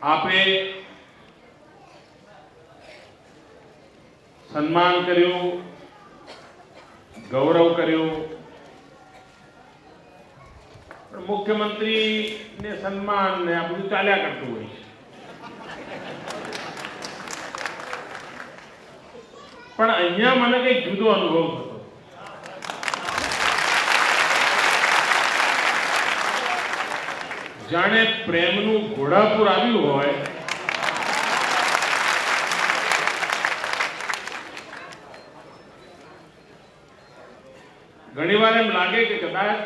આપે સન્માન કર્યું, ગૌરવ કર્યું, પણ મુખ્યમંત્રી ને સન્માન ને આ બધું ચાલ્યા કરતું હોય છે. પણ અહીંયા મને કઈ જુદો અનુભવ થતો. જાણે પ્રેમનું ઘોડાપુર આવ્યું હોય ઘણીવાર એમ લાગે કે કદાચ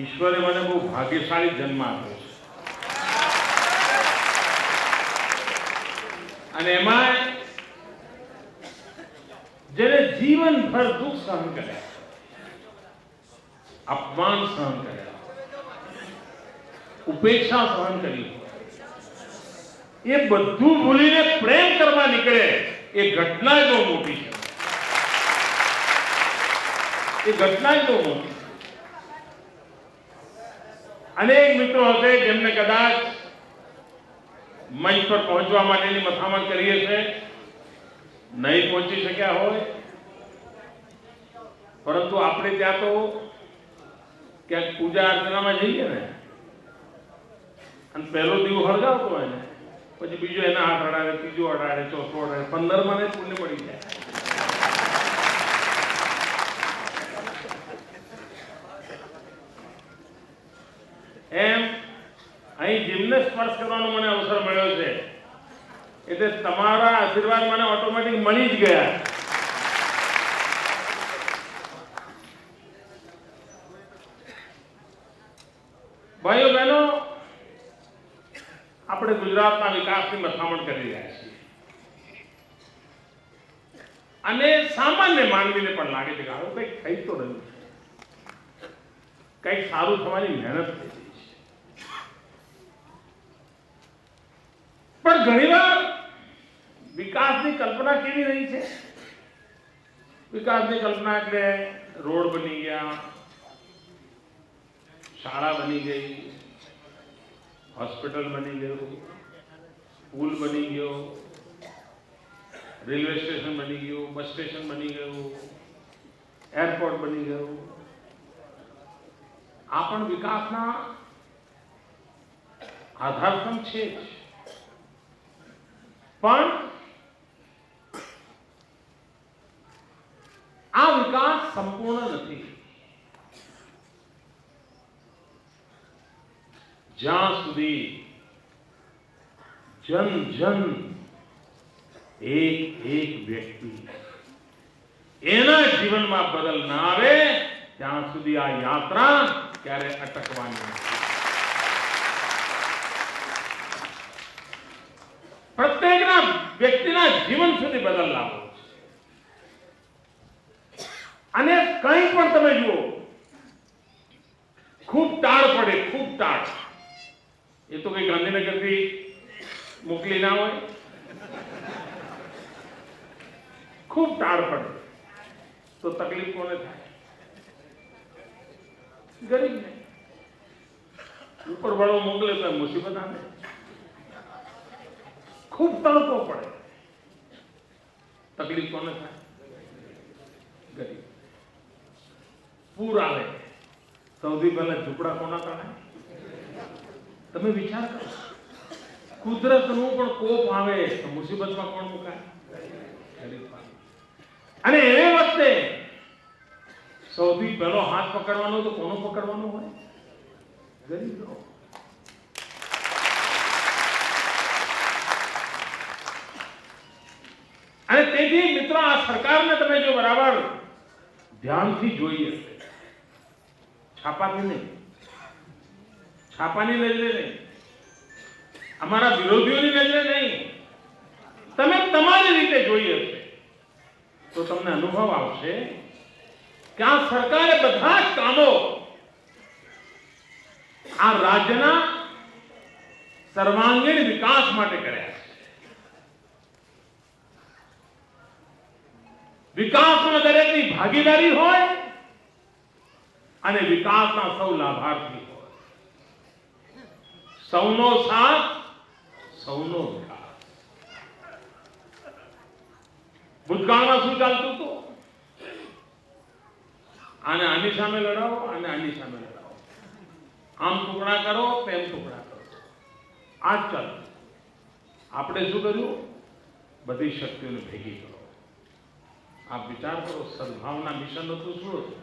ઈશ્વરે મને બહુ ભાગ્યશાળી જન્મ આપ્યો છે અને એમાં જેને જીવનભર દુઃખ સહન કર્યા, અપમાન સહન કર્યા, ઉપેક્ષા સહન કરી, એ બધું ભૂલીને પ્રેમ કરવા નીકળે એ ઘટના જ બહુ મોટી છે. એ ઘટના જ બહુ મોટી. અનેક મિત્રો હશે જેમને કદાચ મંચ પર પહોંચવા માટેની મથામણ કરીએ છે, નહીં પહોંચી શક્યા હોય, પરંતુ આપણે ત્યાં તો ક્યાંક પૂજા અર્ચનામાં જઈએ ને અને પહેલો દીવો હળગાવતો હોય ને પછી બીજો એના હાથ અડાડે, ત્રીજો અડાડે, ચોથો અડાડે, 15 ને પુણ્ય પડી જાય. એમ અહીં જેમને સ્પર્શ કરવાનો મને અવસર મળ્યો છે એટલે તમારા આશીર્વાદ મને ઓટોમેટિક મળી જ ગયા. ભાઈઓ બહેનો, આપણે ગુજરાતના વિકાસની મથામણ કરી રહ્યા છીએ અને સામાન્ય માનવીને પણ લાગે છે કે આવું કંઈક થઈ તો રહ્યું છે, કંઈક સારું થવાની મહેનત થઈ રહી છે. પણ ઘણીવાર વિકાસની કલ્પના કેવી રહી છે? વિકાસની કલ્પના એટલે રોડ બની ગયા, શાળા બની ગઈ, હોસ્પિટલ બની ગયું, પુલ બની ગયો, રેલવે સ્ટેશન બની ગયું, બસ સ્ટેશન બની ગયું, એરપોર્ટ બની ગયું. આ પણ વિકાસના આધારસ્તંભ છે જ. પણ આ વિકાસ સંપૂર્ણ નથી. જ્યાં સુધી જન જન એક એક વ્યક્તિ એના જીવનમાં બદલ ના આવે ત્યાં સુધી આ યાત્રા ક્યારે અટકવાની નથી. પ્રત્યેકના વ્યક્તિના જીવન સુધી બદલ લાવો છે. અને કંઈ પણ તમે જુઓ, ખૂબ ટાળ પડે, ખૂબ ટાળ. એ તો કઈ ગાંધીનગરથી મોકલી ના હોય. ખૂબ ટાળ પડે તો તકલીફ કોને થાય? ગરીબને. ઉપરવાળો મોકલે તો મુસીબત આવે. ખૂબ તડકો પડે, તકલીફ કોને થાય? ગરીબ. પૂર આવે, સૌથી પહેલા ઝૂંપડા કોના કાઢે? તમે વિચાર કરો. કુદરતનું પણ કોપ આવે તો મુસીબતમાં કોણ મુકાય? ગરીબ. અને એ વખતે સૌથી પહેલો હાથ પકડવાનો તો કોનો પકડવાનો હોય? ગરીબનો. અને તેથી મિત્રો, આ સરકારને તમે જો બરાબર ધ્યાનથી જોઈએ, છાપાથી નહીં, છાપાની નજરે નહીં, અમારા વિરોધીઓની નજરે નહીં, તમે તમારી રીતે જોઈએ હશે તો તમને અનુભવ આવશે કે આ સરકારે બધા જ કામો આ રાજ્યના સર્વાંગીણ વિકાસ માટે કર્યા છે. વિકાસમાં દરેકની ભાગીદારી હોય અને વિકાસના સૌ લાભાર્થી હોય. સૌનો સાથ સૌનો વિકાસ. ભૂતકાળમાં શું ચાલતું હતું? આને આની સામે લડાવો, આને આની સામે લડાવો, આમ ટુકડા કરો, તેમ ટુકડા કરો, આ જ ચાલતું. આપણે શું કર્યું? બધી શક્તિઓને ભેગી કરો. આપ વિચાર કરો, સદભાવના મિશન હતું. શું હતું?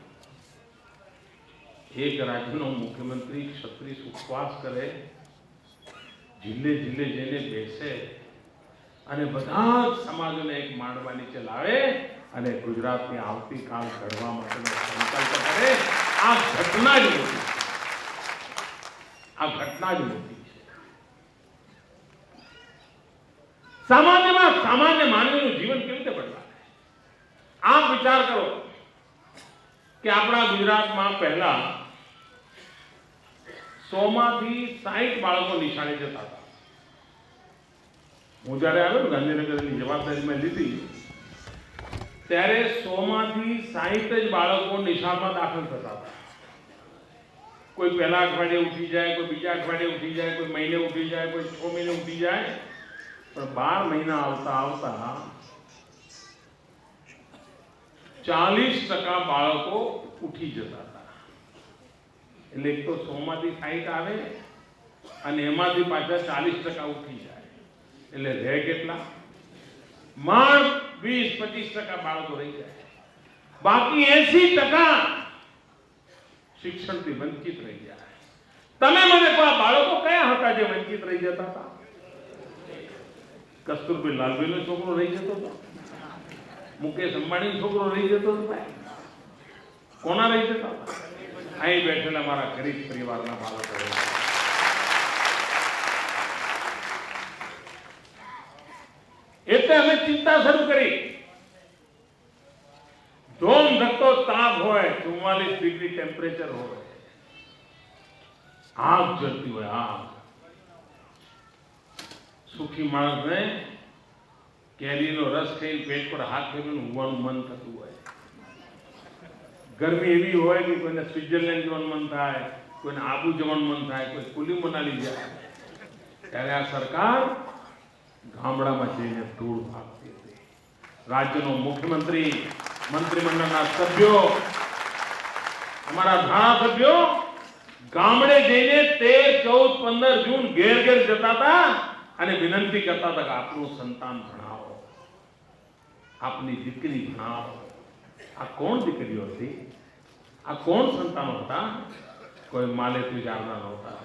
એક રાજ્યનો મુખ્યમંત્રી 36 ઉપવાસ કરે, જિલ્લે જિલ્લે જઈને બેસે અને બધા જ સમાજોને એક માંડવા નીચે લાવે અને ગુજરાતની આવતીકાલ ઘડવા માટેનો સંકલ્પ કરે. આ ઘટના જ મોટી છે. આ ઘટના જ મોટી છે. સામાન્યમાં સામાન્ય માનવીનું જીવન કેવી રીતે બદલાય? આપ વિચાર કરો કે આપણા ગુજરાતમાં પહેલા 100 માંથી 60 બાળકો નિશાળે જતા હતા. હું જયારે આવ્યો ગાંધીનગરની જવાબદારી મેં લીધી ત્યારે 100 માંથી 60 જ બાળકો નિશાળમાં દાખલ થતા હતા. કોઈ પહેલા અઠવાડિયે ઉઠી જાય, કોઈ બીજા અઠવાડિયે ઉઠી જાય, કોઈ મહિને ઉઠી જાય, કોઈ 6 મહિને ઉઠી જાય. પણ 12 મહિના આવતા આવતા 40% બાળકો ઉઠી જતા હતા. એટલે એક તો 100 માંથી 60 આવે અને એમાંથી પાછા 40% ઉઠી જાય. એટલે રહે કેટલા? માંડ 20-25% બાળકો રહી જાય. બાકી 80% શિક્ષણથી વંચિત રહી જાય. તમે મને કહો, આ બાળકો કયા હતા જે વંચિત રહી જતા હતા? કસ્તુરભાઈ લાલભાઈનો છોકરો રહી જતો હતો, મુકેશ અંબાણીનો છોકરો રહી જતો હતો. કોના રહી જતા હતા? અહીં બેઠેલા મારા ગરીબ પરિવારના બાળકો. એટલે અમે ચિંતા શરૂ કરી. ધોમ ધકતો તાપ હોય, 44 ડિગ્રી ટેમ્પરેચર હોય, આગ જલતી હોય, આગ. સુખી માણસને કેરીનો રસ ખાઈ પેટ પર હાથ ફેરવીને ઊંઘવાનું મન થતું હોય. ગરમી એવી હોય કે કોઈને સ્વિટ્ઝરલેન્ડ જવાનું મન થાય, કોઈને આબુ જવાનું મન થાય, કોઈ કુલી મનાલી જાય. ત્યારે આ સરકાર ગામડામાં જઈને ધૂળ ભાગતી હતી. રાજ્યનો મુખ્યમંત્રી, મંત્રીમંડળના સભ્યો, અમારા ધારાસભ્યો ગામડે જઈને 13, 14, 15 જૂન ઘેર ઘેર જતા હતા અને વિનંતી કરતા હતા કે આપણું સંતાન ભણાવો, આપની દીકરી ભણાવો. આ કોણ દીકરીઓ હતી? આ કોણ સંતાનો હતા? કોઈ માલે તુજારના નહોતા.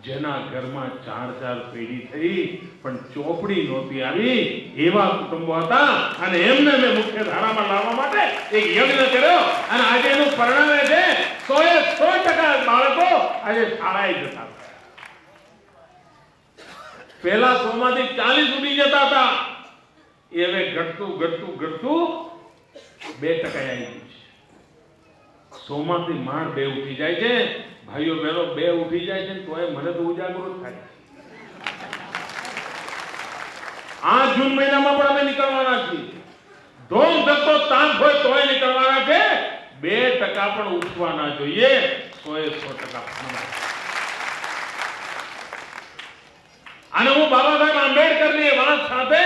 જેના ઘરમાં 4 પેઢી થઈ પણ ચોપડી નહોતી આવી, એવા કુટુંબો હતા. અને એમને મેં મુખ્ય ધારામાં લાવવા માટે એક યજ્ઞ કર્યો અને આજે એનું પરિણામ છે 100% બાળકો આજે શાળાએ જતા હતા. પહેલા 100 માંથી 40 ઉડી જતા હતા. એ હવે ઘટતું ઘટતું ઘટતું 2% આવી ગયું છે. 100 માંથી માંડ 2 ઉઠી જાય છે. ભાઈઓ બહેનો 2 ઉઠી જાય છે તોય મને તો ઉજાગરો થાય. આ જૂન મહિનામાં પણ અમે નીકળવાના છીએ. ધોમ ધકતો તાપ હોય તોય નીકળવાના છે. 2% પણ ઉઠવાના જોઈએ. 100% અને હું બાબા સાહેબ આંબેડકરની વાત સાથે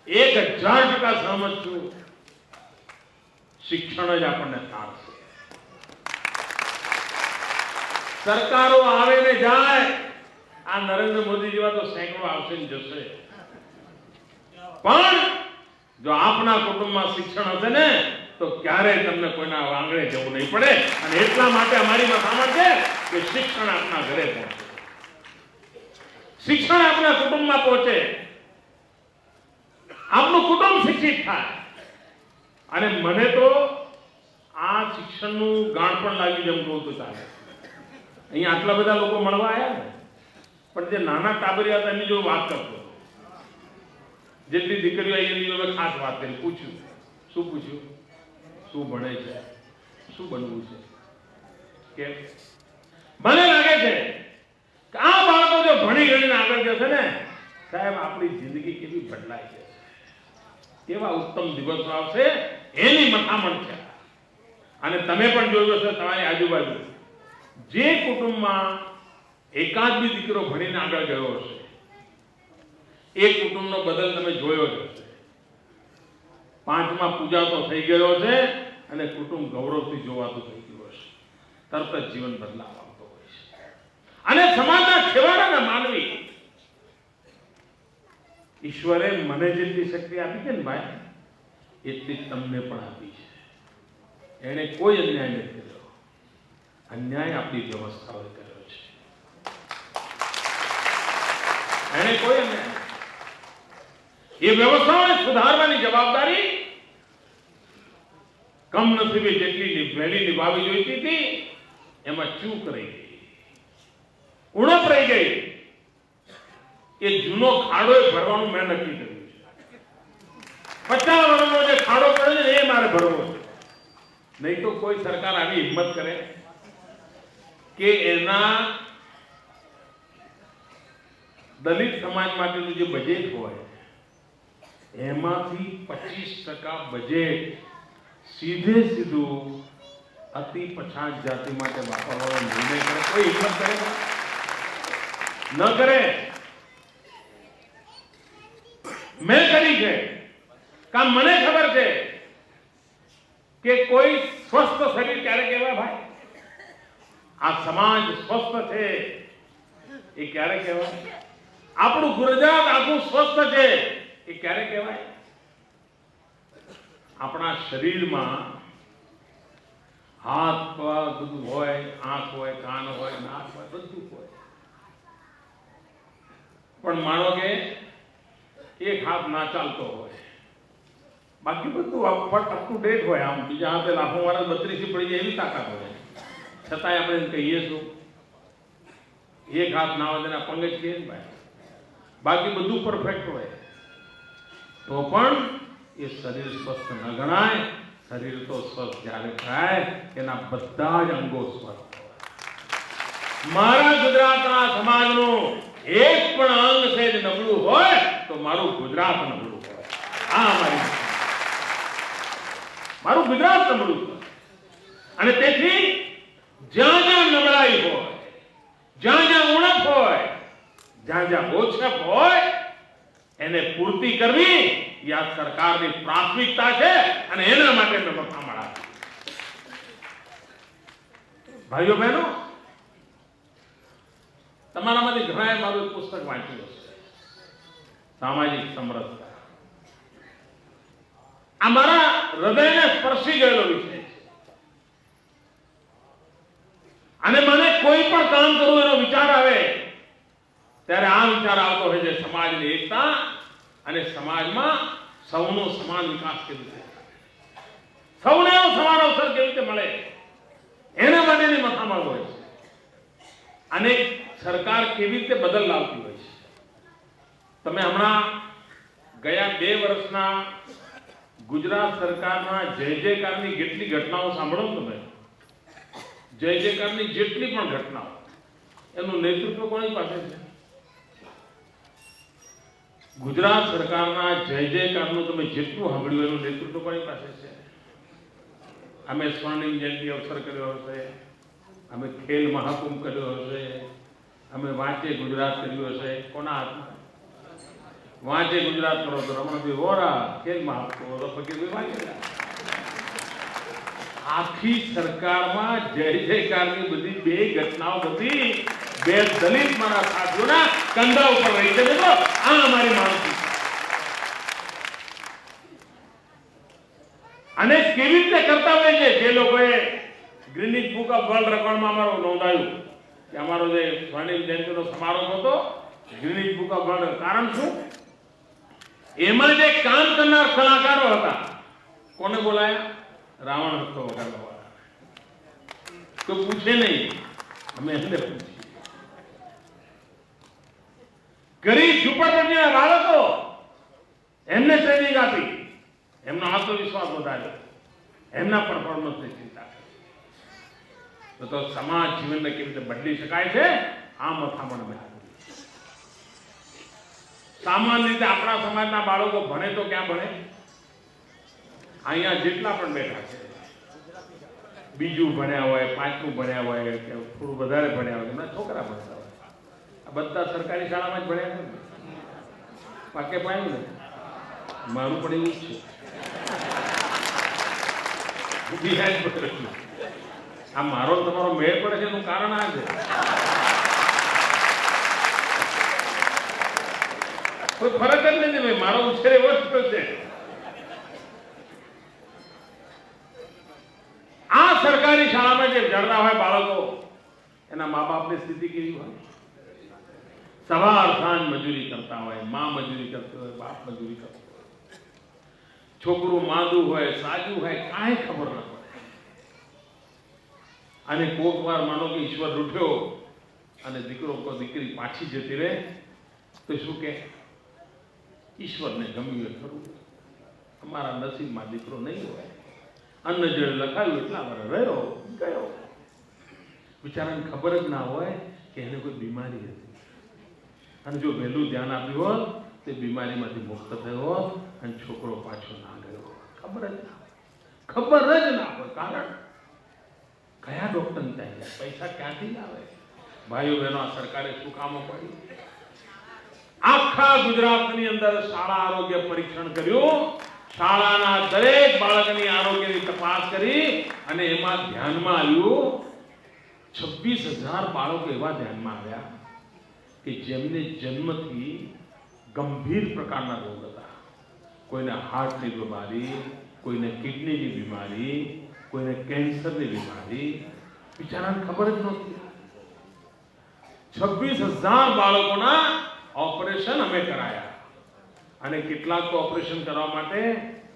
1000% સહમત છું. શિક્ષણ જ આપણને તારશે. સરકારો આવે ને જાય, આ નરેન્દ્ર મોદી જેવા તો સેંકડો આવશે ને જશે, પણ જો આપના કુટુંબમાં શિક્ષણ હશે ને તો ક્યારેય તમને કોઈના આંગણે જવું નહીં પડે. અને એટલા માટે અમારી મથામણ છે કે શિક્ષણ આપના ઘરે પહોંચે, શિક્ષણ આપના કુટુંબમાં પહોંચે, આપનું કુટુંબ શિક્ષિત થાય. અને મને તો આ શિક્ષણનું ગાણ પણ લાગી જેમ કહું તો ચાલે. અહીંયા આટલા બધા લોકો મળવા આવ્યા ને, પણ જે નાના ટાબરિયા હતા એની જો વાત કરતો, જેટલી દીકરીઓ એની જોડે ખાસ વાત કરી, પૂછ્યું. શું પૂછ્યું? શું ભણે છે, શું બનવું છે? કે મને લાગે છે કે આ બાળકો જો ભણી ગણીને આગળ જશે ને સાહેબ, આપણી જિંદગી કેવી બદલાઈ જશે, કેવા ઉત્તમ દિવસો આવશે એની મથામણ છે. અને તમે પણ જોયું હશે તમારી આજુબાજુ જે કુટુંબમાં એકાદ બી દીકરો ભણીને આગળ ગયો હશે, એક કુટુંબનો બદલ તમે જોયો જ હશે. 5માં પૂજા તો થઈ ગયો છે અને કુટુંબ ગૌરવથી જોવાતું થઈ ગયું હશે. તરત જ જીવન બદલાવ આવતો હોય છે. અને સમાજના છેવાડાના માનવી, ઈશ્વરે મને જેટલી શક્તિ આપી છે ને ભાઈ, એટલી તમને પણ આપી છે. એને કોઈ અન્યાય નથી કર્યો. અન્યાય આપણી વ્યવસ્થાઓએ કર્યો છે. એને કોઈ અન્યાય, એ વ્યવસ્થાઓને સુધારવાની જવાબદારી કમનસીબે જેટલી વહેલી નિભાવી જોઈતી હતી એમાં ચૂક રહી ગઈ, ઉણપ રહી ગઈ. એ જૂનો ખાડો ભરવાનું મેં નક્કી કર્યું છે. 50 વર્ષનો જે ખાડો પડ્યો છે એ મારે ભરવો છે. નહીં તો કોઈ સરકાર આવી હિંમત કરે કે એના દલિત સમાજ માટેનું જે બજેટ હોય એમાંથી 25% બજેટ સીધું અતિ પછાત જાતિ માટે વાપરવાનો નિર્ણય કરે? કોઈ હિંમત કરે ન કરે? મેં કરી છે. કામ મને ખબર છે કે કોઈ સ્વસ્થ શરીર ક્યારે કહેવાય ભાઈ? આ સમાજ સ્વસ્થ છે એ ક્યારે કહેવાય? આપણું ગુજરાત આખું સ્વસ્થ છે એ ક્યારે કહેવાય? આપણા શરીરમાં હાથ પગ બધું હોય, આંખ હોય, કાન હોય, નાક હોય, બધું હોય. પણ માનો કે એક હાથ ના ચાલતો હોય, બાકી બધું અપ ટુ ડેટ હોય. આમ બીજા હાથે લાખો મારા 32 પડી જાય એવી તાકાત હોય. છતાંય આપણે કહીએ શું? એક હાથ ના હોય તેના પંગ જ કહીએ ને ભાઈ. બાકી બધું પરફેક્ટ હોય તો પણ એ શરીર સ્વસ્થ ન ગણાય. શરીર તો સ્વસ્થ જ્યારે થાય એના બધા જ અંગો સ્વસ્થ હોય. મારા ગુજરાતના સમાજનું એક પણ અંગ છે જ નબળું હોય તો મારું ગુજરાત નબળું હોય. આ મારું ગુજરાત નબળું હોય. અને તેથી જ્યાં જ્યાં નબળાઈ હોય, જ્યાં જ્યાં ઉણપ હોય, જ્યાં જ્યાં ઓછપ હોય એને પૂર્તિ કરવી એ આ સરકારની પ્રાથમિકતા છે. અને એના માટે મેં મથામણ આપી. ભાઈઓ બહેનો, તમારામાંથી ઘણાએ મારું એક પુસ્તક વાંચ્યું હશે, સામાજિક સમરસતા. આ મારા હૃદયને સ્પર્શી ગયેલો વિષય છે. અને મને કોઈ પણ કામ કરવું એનો વિચાર આવે ત્યારે આ વિચાર આવતો હોય છે સમાજની એકતા અને સમાજમાં સૌનો સમાન વિકાસ કેવી રીતે, સૌને સમાન અવસર કેવી રીતે મળે એના માટેની મથામણ હોય છે. અને સરકાર કેવી રીતે બદલ લાવતી હોય છે. તમે હમણાં ગયા 2 વર્ષના ગુજરાત સરકારના જય જયકારની કેટલી ઘટનાઓ સાંભળો તમે? જય જયકારની જેટલી પણ ઘટનાઓ, એનું નેતૃત્વ કોની પાસે છે? ગુજરાત સરકારના જય જયકારનું તમે જેટલું સાંભળ્યું એનું નેતૃત્વ કોની પાસે છે? અમે સ્વર્ણિમ જયંતિ અવસર કર્યો હશે, અમે ખેલ મહાકુંભ કર્યો હશે, અમે વાંચે ગુજરાત કર્યું હશે. કોના હાથમાં? વાંચે ગુજરાત કરો તો રમણભાઈ વોરા, ખેલ મહાકુંભ તો ફકીરભાઈ વાંચેલા. આખી સરકારમાં જય જયકારની બધી 2 ઘટનાઓ બધી 2 દલિત મારા સાથીઓના કંધા ઉપર રહી છે. મિત્રો, આ અમારી માનસિકતા. અને કેવી રીતે કરતા હોય છે જે લોકોએ ગ્રીનિચ બુક ઓફ વર્લ્ડ રેકોર્ડમાં અમારો નોંધાયું કે અમારો જે સ્વર્ણિમ જયંતિનો સમારોહ હતો ગ્રીનિચ બુક ઓફ વર્લ્ડ. કારણ શું? એમાં જે કામ કરનાર કલાકારો હતા કોને બોલાયા? રાવણ હસ્તો વગાડવા વાળા. તો પૂછે નહીં, અમે એમને પૂછીએ. ગરીબ ઝુંપડપટ્ટીના બાળકો, એમને ટ્રેનિંગ આપી, એમનો આત્મવિશ્વાસ વધાર્યો, એમના પરફોર્મન્સની ચિંતા કરી. તો સમાજ જીવનને કેવી રીતે બદલી શકાય છે આ મથામણ અમે આપી. સામાન્ય રીતે આપણા સમાજના બાળકો ભણે તો ક્યાં ભણે? અહીંયા જેટલા પણ બેઠા છે, બીજું ભણ્યા હોય, 5મું ભણ્યા હોય કે થોડું વધારે ભણ્યા હોય, એમના છોકરા ભણતા હોય, આ બધા સરકારી શાળામાં જ ભણ્યા છે. પાકે પાયું ને મારું પણ એવું જ છે બિહારી પકડેલું. આ મારો તમારો મેળ પડે છે એનું કારણ આ છે. કોઈ ફરક જ નથી ભાઈ, મારો ઉછેર એવો જ છે. આ સરકારી શાળામાં જે જડતા હોય બાળકો, એના મા બાપની સ્થિતિ કેવી હોય? સવાર સાંજ મજૂરી કરતા હોય, મા મજૂરી કરતી હોય, બાપ મજૂરી કરતો હોય, છોકરું માંદું હોય, સાજું હોય, કાંઈ ખબર ન પડે. અને કોક વાર માનો કે ઈશ્વર રૂઠ્યો અને દીકરો કો દીકરી પાછી જતી રહે તો શું કે ઈશ્વરને ગમ્યું એ ખરું, અમારા નસીબમાં દીકરો નહીં હોય, અન્ન જળ લખાયું એટલા વાર રહ્યો ગયો. બિચારાને ખબર જ ના હોય કે એને કોઈ બીમારી હતી, અને જો વહેલું ધ્યાન આપ્યું હોત તે બીમારીમાંથી મુક્ત થયો હોત અને છોકરો પાછો ના ગયો. ખબર જ ના હોય, ખબર જ ના હોય. કારણ કયા ડોક્ટરને ત્યાં જાય, પૈસા ક્યાંથી લાવે? ભાઈઓ બહેનો, આ સરકારે શું કામો પડી? આખા ગુજરાતની અંદર શાળા આરોગ્ય પરીક્ષણ કર્યું, શાળાના દરેક બાળકની આરોગ્યની તપાસ કરી અને એમાં ધ્યાનમાં આવ્યું 26,000 બાળકો એવા ધ્યાનમાં આવ્યા કે જેમને જન્મથી ગંભીર પ્રકારના રોગ હતા. કોઈને હાર્ટની બીમારી, કોઈને કિડનીની બીમારી, કોઈને કેન્સરની બીમારી. બિચારાને ખબર જ નહોતી. 26,000 બાળકોના ઓપરેશન અમે કરાયા, અને કેટલાક તો ઓપરેશન કરવા માટે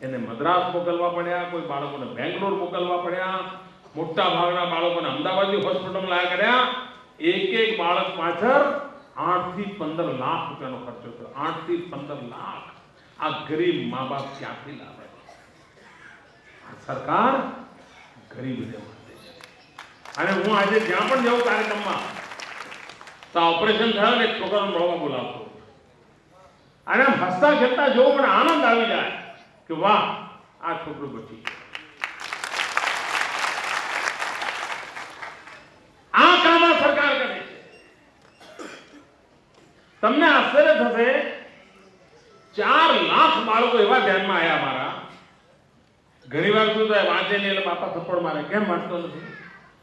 એને મદ્રાસ મોકલવા પડ્યા, કોઈ બાળકોને બેંગ્લોર મોકલવા પડ્યા, મોટા ભાગના બાળકોને અમદાવાદની હોસ્પિટલમાં લાયા કર્યા. એક બાળક પાછળ 8 થી 15 લાખ રૂપિયાનો ખર્ચો થયો. 8 થી 15 લાખ. આ ગરીબ મા બાપ ક્યાંથી લાવે? આ સરકાર ગરીબને માટે છે. અને હું આજે જ્યાં પણ જાઉં કાર્યક્રમમાં તો ઓપરેશન થયો ને છોકરાને મળવા બોલાવતો, અને હસતા ખેલતા જોવું પણ આનંદ આવી જાય કે વાહ, આ છોકરું બચી ગયું. આ કામ આ સરકાર કરે છે. તમને આશ્ચર્ય થશે, 4 લાખ બાળકો એવા ધ્યાનમાં આવ્યા મારા. ઘણી વાર શું થાય, વાંચે નહીં એટલે બાપા થપ્પડ મારે, કેમ વાંચતો નથી?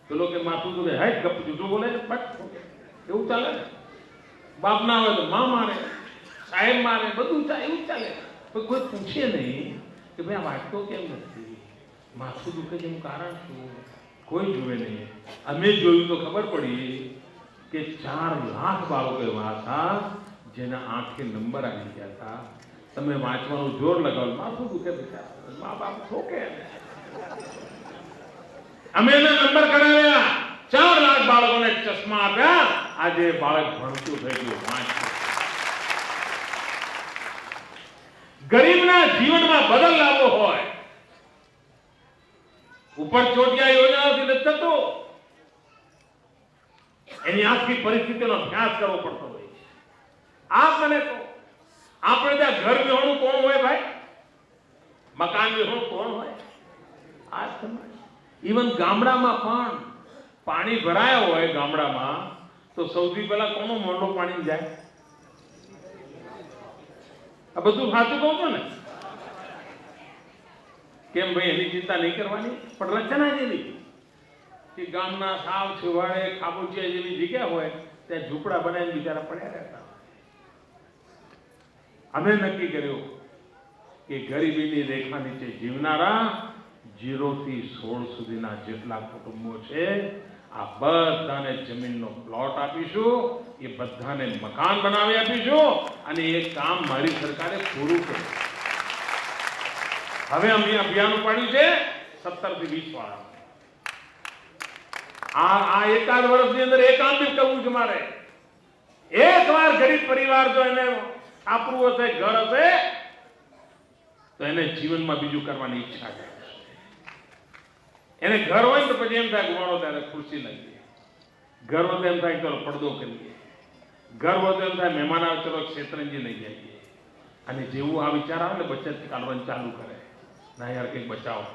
પેલો કે માથું તો હાઈ ગપ જુઠું બોલે ને પટ, એવું ચાલે ને? બાપ ના હોય તો માં મારે, સાહેબ મારે, બધું એવું ચાલે. પણ કોઈ પૂછે નહીં કે ભાઈ આ વાંચતો કેમ નથી, માથું દુખે છે એનું કારણ શું? કોઈ જુએ નહીં. અમે જોયું તો ખબર પડી કે 4 લાખ બાળકો એવા હતા જેના આંખે નંબર આવી ગયા હતા. તમે વાંચવાનું જોર લગાવો, માથું દુખે બેઠા, મા બાપ ઠોકે. અમે એને નંબર કરાવ્યા, 4 લાખ બાળકોને ચશ્મા આપ્યા. આજે બાળક ભણતું થઈ ગયું, વાંચતું. ગરીબના જીવનમાં બદલ લાવવો હોય, ઉપર ચોટિયા યોજનાઓથી નથી થતો. એની આખી પરિસ્થિતિનો અભ્યાસ કરવો પડતો હોય. આપ મને કહો, આપણે ત્યાં ઘર વિહોણું કોણ હોય ભાઈ? મકાન વિહોણું કોણ હોય? આ સમાજ. ઇવન ગામડામાં પણ પાણી ભરાયા હોય ગામડામાં, તો સૌથી પહેલા કોનું મોઢું પાણી જાય? આ બધું સાચું કહું છું ને? કેમ ભાઈ, એની ચિંતા નહીં કરવાની? પણ રચના જેવી કે ગામના સાવ છેવાડે ખાબોચિયા જેવી જગ્યા હોય ત્યાં ઝૂંપડા બનાવીને બિચારા પડ્યા રહેતા. અમે નક્કી કર્યું કે ગરીબીની રેખા નીચે જીવનારા 0 થી 16 સુધીના જેટલા કુટુંબો છે, આ બધાને જમીનનો પ્લોટ આપીશું, એ બધાને મકાન બનાવી આપીશું, અને એ કામ મારી સરકારે પૂરું કર્યું. હવે અમે અભિયાન ઉપાડ્યું છે 17 થી 20 વાળા. આ એકાદ વર્ષની અંદર એ કામ બી કરવું છે મારે. એકવાર ગરીબ પરિવાર જો એને છાપરું હશે, ઘર હશે, તો એને જીવનમાં બીજું કરવાની ઈચ્છા છે. એને ઘર હોય તો પછી એમ થાય ગુવાળો ત્યારે ખુરશી લાગીએ, ઘર હોય તો એમ થાય ચલો પડદો કરીએ, ઘર હોય તો એમ થાય મહેમાન આવે ચલો ક્ષેત્રંજી લઈ જઈએ. અને જેવું આ વિચાર આવે ને બચત કાઢવાનું ચાલુ કરે, ના યાર કંઈક બચાવો,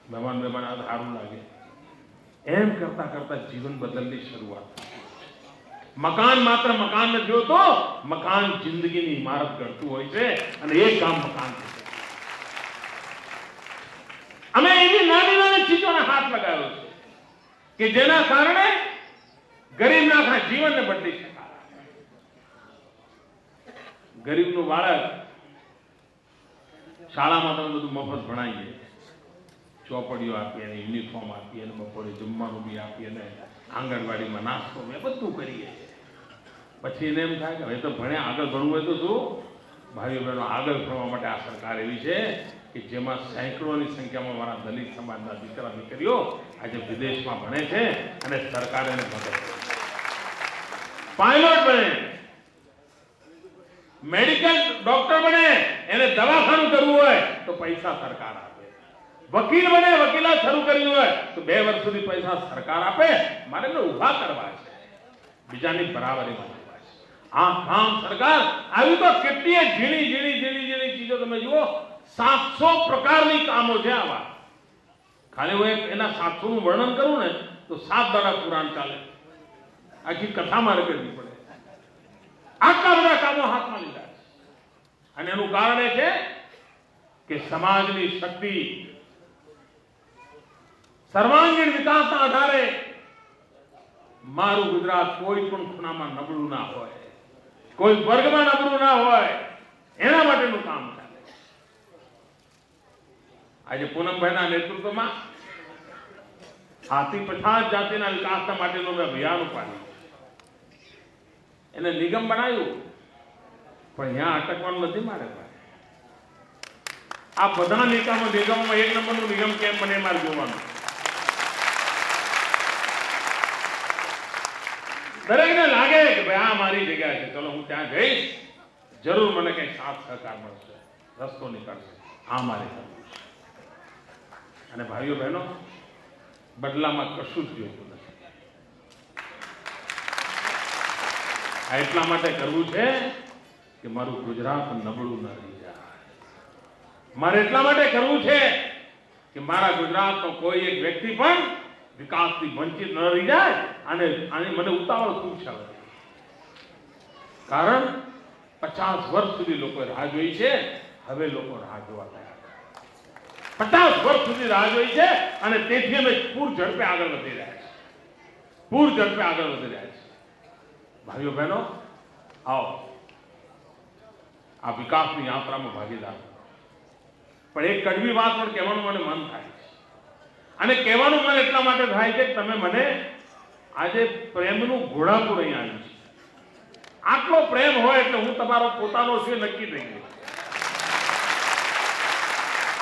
મહેમાન આવે સારું લાગે. એમ કરતા કરતા જીવન બદલની શરૂઆત. મકાન માત્ર મકાન નથી હોતો, મકાન જિંદગીની ઇમારત ઘડતું હોય છે અને એ કામ મકાન છે. અમે એવી નાની નાની ચીજોને હાથ લગાવ્યો છે કે જેના કારણે ગરીબના આખા જીવનને બદલી શકાય. ગરીબનું બાળક શાળામાં તમે બધું મફત ભણાવીએ, ચોપડીઓ આપીએ અને યુનિફોર્મ આપીએ અને બપોરે જમવાનું બી આપીએ અને આંગણવાડીમાં નાસ્તો એ બધું કરીએ. પછી એને એમ થાય કે હવે તો ભણ્યા, આગળ ભણવું હોય તો શું? ભાઈઓ બહેનો, આગળ ભણવા માટે આ સરકાર એવી છે કે જેમાં સેંકડોની સંખ્યામાં મારા દલિત સમાજના દીકરા દીકરીઓ આજે વિદેશમાં ભણે છે અને સરકાર એને મદદ કરે. પાયલોટ બને, મેડિકલ ડોક્ટર બને, એને દવાખાનું કરવું હોય તો પૈસા સરકાર આપે. વકીલ બને, વકીલાત શરૂ કરવી હોય તો 2 વર્ષ સુધી પૈસા સરકાર આપે. મારે એને ઉભા કરવા છે, બીજાની બરાબરીમાં લાવવા છે. આ કામ સરકાર આવી તો કેટલી ઝીણી ઝીણી ઝીણી ઝીણી ચીજો તમે જુઓ, 700 પ્રકારની કામો છે આવા. ખાલી હું એના 700 નું વર્ણન કરું ને તો 7 દાડા પુરાણ ચાલે, આખી કથા મારે કરવી પડે. આટલા બધા કામો હાથમાં લીધા છે અને એનું કારણ એ છે કે સમાજની શક્તિ સર્વાંગીણ વિકાસના આધારે મારું ગુજરાત કોઈ પણ ખૂણામાં નબળું ના હોય, કોઈ વર્ગમાં નબળું ના હોય, એના માટેનું કામ ચાલે. આજે પૂનમભાઈના નેતૃત્વમાં હાથી પછાત જાતિના વિકાસના માટેનું મેં અભિયાન ઉપાડ્યું. એને નિગમ બનાવ્યું, પણ ત્યાં અટકવાનું નથી મારે ભાઈ. આ બધા નિગમોમાં 1 નંબરનું નિગમ કેમ બને મારે જોવાનું. દરેકને લાગે કે ભાઈ આ મારી જગ્યા છે, ચલો હું ત્યાં જઈશ, જરૂર મને કઈ સાથ સહકાર મળશે, રસ્તો નીકળશે. આ મારે કરવું છે. અને ભાઈઓ બહેનો, બદલામાં કશું જ જોઈતું નથી. આ એટલા માટે કરવું છે કે મારું ગુજરાત નબળું ન રહી જાય. મારે એટલા માટે કરવું છે કે મારા ગુજરાતનો કોઈ એક વ્યક્તિ પણ વિકાસથી વંચિત ન રહી જાય. અને મને ઉતાવળ શું છે? કારણ 50 વર્ષ સુધી લોકો રાહ જોઈ છે, હવે લોકો રાહ જોવા તૈયાર છે. 50 વર્ષ સુધી રાહ જોઈ છે અને તેથી અમે પૂર ઝડપે આગળ વધી રહ્યા છીએ. પૂર ઝડપે આગળ વધી રહ્યા છીએ. ભાઈઓ બહેનો, આવો આ વિકાસની યાત્રામાં ભાગીદાર. પણ એક કડવી વાત પણ કહેવાનું મને મન થાય છે, અને કહેવાનું મન એટલા માટે થાય છે કે તમે મને આજે પ્રેમનું ઘોડાપુર અહીં આવ્યું છે. આટલો પ્રેમ હોય એટલે હું તમારો પોતાનો છે નક્કી થઈ ગયો.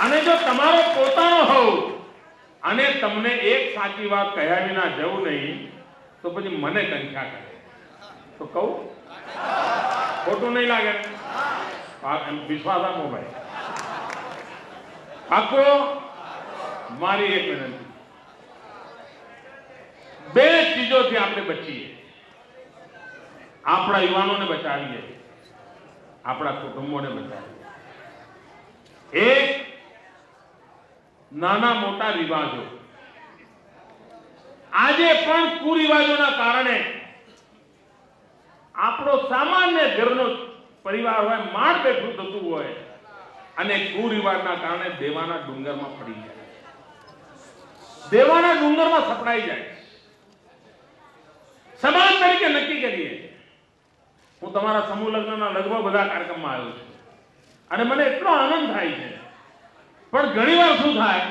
અને જો તમારો પોતાનો હોવ અને તમને એક સાચી વાત કહ્યા વિના જવું નહીં તો પછી મને કંખ્યા કરે તો કહું, ખોટું નહીં લાગે? વિશ્વાસ આપો ભાઈ. આખો મારી એક વિનંતી, 2 ચીજોથી આપણે બચીએ. આપણા યુવાનોને બચાવીએ, આપણા કુટુંબોને બચાવીએ. એક, નાના મોટા રિવાજો. આજે પણ કુરિવાજોના કારણે આપણો સામાન્ય ઘરનો પરિવાર હોય, માળ બેઠું થતું હોય અને કુરિવાજના કારણે દેવાના ડુંગરમાં પડી જાય, દેવાના ડુંગરમાં સપડાઈ જાય. સમાજ તરીકે નક્કી કરીએ. હું તમારા સમૂહ લગ્નના લગભગ બધા કાર્યક્રમમાં આવ્યો છું અને મને એટલો આનંદ થાય છે. પણ ઘણી વાર શું થાય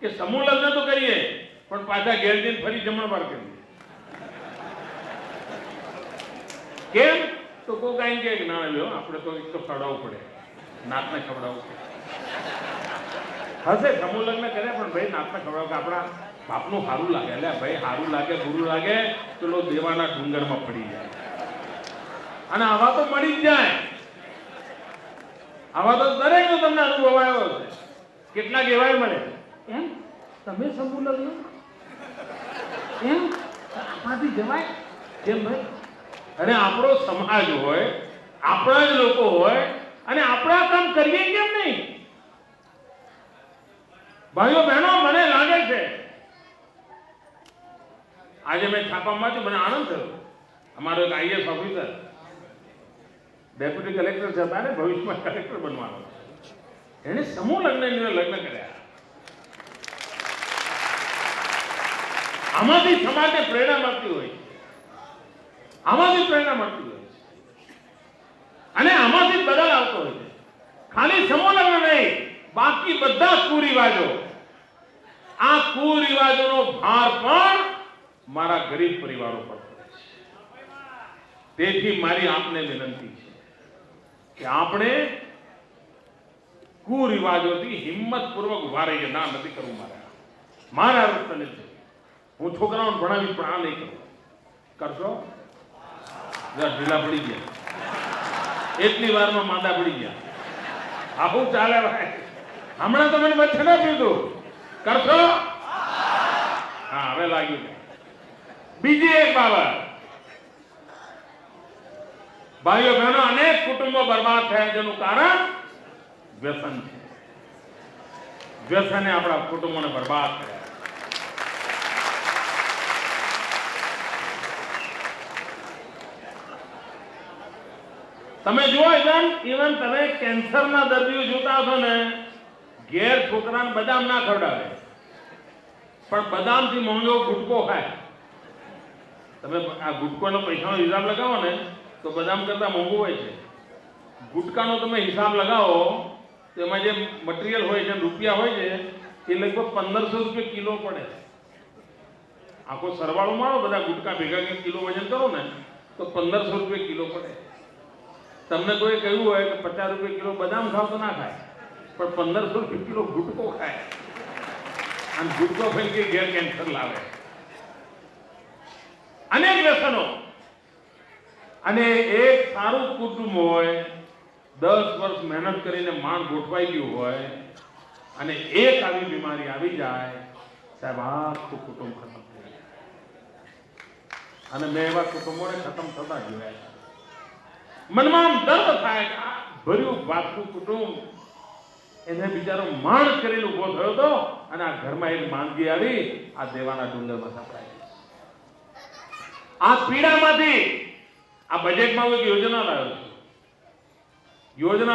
કે સમૂહ લગ્ન તો કરીએ પણ પાછા ઘેર જઈને ફરી જમણવાર કરીએ. કેમ? તો કોઈ કાંઈ કે ના લ્યો, આપણે તો એક તો ખવડાવવું પડે, નાતને ખવડાવવું પડે. હશે સમૂહ લગ્ન કરે પણ ભાઈ નાતને ખવડાવ કે આપણા બાપનું સારું લાગે. એટલે ભાઈ સારું લાગે, બુરું લાગે, પેલો દેવાના ડુંગરમાં પડી જાય. અને આવા તો મળી જ જાય. આવા તો દરેકનો તમને અનુભવ આવ્યો છે. કેટલાક એવાય મળે, એમ તમે સમૂહ લગ્ન એમ આપણાથી જવાય કેમ ભાઈ? અને આપણો સમાજ હોય, આપણા જ લોકો હોય અને આપણા કામ કરીએ કેમ નહીં? ભાઈઓ બહેનો, મને લાગે છે આજે મેં છાપામાં વાંચ્યું, મને આનંદ થયો. અમારો એક આઈએસ ઓફિસર ડેપ્યુટી કલેક્ટર છે, હતા ને, ભવિષ્યમાં કલેક્ટર બનવાનો, એને સમૂહ લગ્ન કર્યા. આમાંથી સમાજને પ્રેરણા મળતી હોય છે, આમાંથી પ્રેરણા મળતી હોય છે, અને આમાંથી બદલ આવતો હોય છે. ખાલી સમૂહ લગ્ન નહીં, બાકી બધા કુરિવાજો, આ કુરિવાજોનો ભાર પણ મારા ગરીબ પરિવારો પર પડે છે. તેથી મારી આપને વિનંતી છે કે આપણે કુરિવાજોથી હિંમતપૂર્વક ઉભા રહીએ. ના, નથી કરવું મારા વૃત્ત નથી. હું છોકરાઓને ભણાવીશ પણ આ નહીં કરું. કરશો? ઢીલા પડી ગયા, એટલી વારમાં માંદા પડી ગયા. આવું ચાલે ભાઈ. હમણાં તો મને વચ્ચે ના પીધું. કરશો? હા, હવે લાગ્યું. બીજી એક બાબત, ભાઈઓ બહેનો, અનેક કુટુંબો બરબાદ થયા જેનું કારણ વ્યસન છે. વ્યસને આપણા કુટુંબોને બરબાદ કર્યા. તમે જુઓ, ઇવન તમે કેન્સરના દર્દીઓ જોતા હશો ને, ઘેર છોકરાને બદામ ના ખવડાવે, પણ બદામથી મોંઘો ગુટકો ખાય. તમે આ ગુટકોનો પૈસાનો હિસાબ લગાવો ને તો બદામ કરતા મોંઘું હોય છે. ગુટકાનો તમે હિસાબ લગાવો તો એમાં જે મટીરિયલ હોય છે, રૂપિયા હોય છે, એ લગભગ 1500 રૂપિયા કિલો પડે. આખો સરવાળો મારો બધા ગુટકા ભેગા કિલો વજન કરો ને તો 1500 રૂપિયા કિલો પડે. તમને કોઈ કહ્યું હોય કે 50 રૂપિયા કિલો બદામ ખાવ તો ના ખાય, પણ 1500 રૂપિયા કિલો ગુટકો ખાય. અને ગુટકો ખાઈને ઘેર કેન્સર લાવે. અનેક વ્યસનો. અને એક સારું કુટુંબ હોય, 10 વર્ષ મહેનત કરીને માંડ ગોઠવાઈ ગયું હોય, અને એક આવી બીમારી આવી જાય, સાહેબ, આખું કુટુંબ ખતમ થઈ જાય. અને મેં એવા કુટુંબોને ખતમ થતા જોયા છે. મનમાં દર્દ થાય કે આ ભર્યું વાતનું કુટુંબ, એને બિચારો માંડ કરીને ઉભો થયો હતો, અને આ ઘરમાં એક માંદગી આવી, આ દેવાના ડુંગરમાં સપડાય. આ પીડામાંથી આ બજેટમાં એક યોજના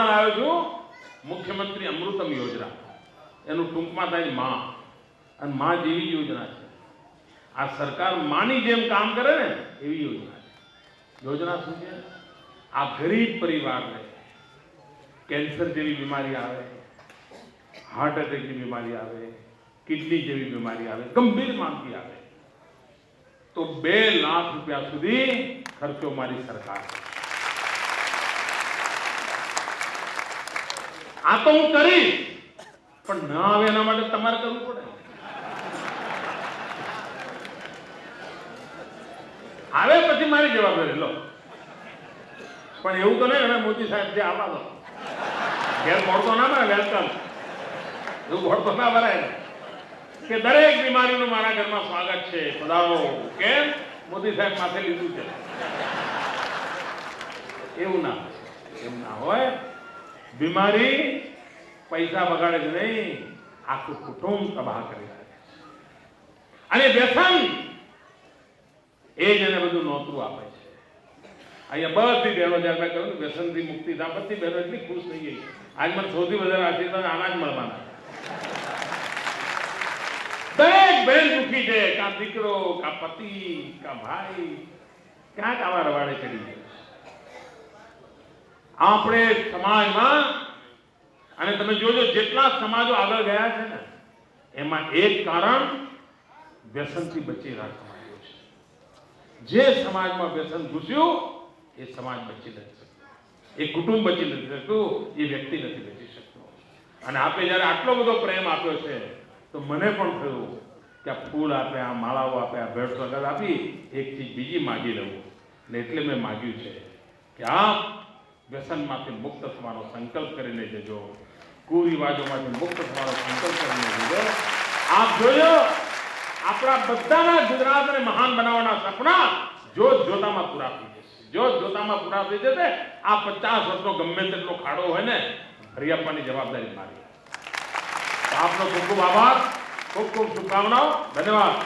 લાવ્યો છું, મુખ્યમંત્રી અમૃતમ યોજના. એનું ટૂંકમાં થાય માં. અને માં જેવી યોજના છે. આ સરકાર માની જેમ કામ કરે ને એવી યોજના છે. યોજના શું છે? આ ગરીબ પરિવારને કેન્સર જેવી બીમારી આવે, હાર્ટ એટેકની બીમારી આવે, કિડની જેવી બીમારી આવે, ગંભીર માંદગી આવે, તો 2 લાખ રૂપિયા સુધી ખર્ચો મારી સરકાર. આ તો હું કરીશ, પણ ના આવે એના માટે તમારે કરવું પડે. આવે પછી મારી જવાબદારી લો. પણ એવું તો નહીં હવે મોદી સાહેબ જે આવવા દો, ઘેર મોડતો ના ભરાય, વેલકમ એવું મોડતો ના ભરાય કે દરેક બીમારીનું મારા ઘરમાં સ્વાગત છે, પધારો. કેમ? મોદી સાહેબ માથે લીધું છે. એવું ના હોય. બીમારી પૈસા બગાડે જ નહીં, આખું કુટુંબ તબાહ કરી નાખે. અને વ્યસન એ જ એને બધું નોતરું આપે છે. અહીંયા બધી બહેનો જ્યારે મેં કહ્યું વ્યસનથી મુક્તિ થાય, બધી બહેનો એટલી ખુશ થઈ ગઈ. આજ મને સૌથી વધારે આશીર્વાદ આના જ મળવાના. દરેક બહેન દુઃખી છે, કા દીકરો, કા પતિ, કા ભાઈ, ક્યાંક આવા રવાડે ચડી ગયો. આપણે સમાજમાં, અને તમે જોજો જેટલા સમાજો આગળ ગયા છે ને, એમાં એક કારણ વ્યસનથી બચેલા સમાજો છે. જે સમાજમાં વ્યસન ઘૂસ્યું એ સમાજ બચી નથી શકતો, એ કુટુંબ બચી નથી શકતું, એ વ્યક્તિ નથી બચી શકતો. અને આપણે જ્યારે આટલો બધો પ્રેમ આપ્યો છે તો મને પણ થયું કે આ ફૂલ આપે, આ માળાઓ આપે, આ ભેટ સોગાદ આપી એક ચીજ બીજી માગી લઉં. ને એટલે મેં માગ્યું છે કે આપ વ્યસનમાંથી મુક્ત થવાનો સંકલ્પ કરીને જજો, કુરિવાજોમાંથી મુક્ત થવાનો સંકલ્પ કરીને જજો. આપ જોજો, આપણા બધાના ગુજરાતને મહાન બનાવવાના સપના જોત જોતામાં પૂરા થઈ જશે. જોત જોતામાં પૂરા થઈ જશે. આ 50 વર્ષનો ગમે તેટલો ખાડો હોય ને, ભરી આપવાની જવાબદારી મારી. આપનો ખૂબ ખૂબ આભાર, ખૂબ ખૂબ શુભકામનાઓ. ધન્યવાદ.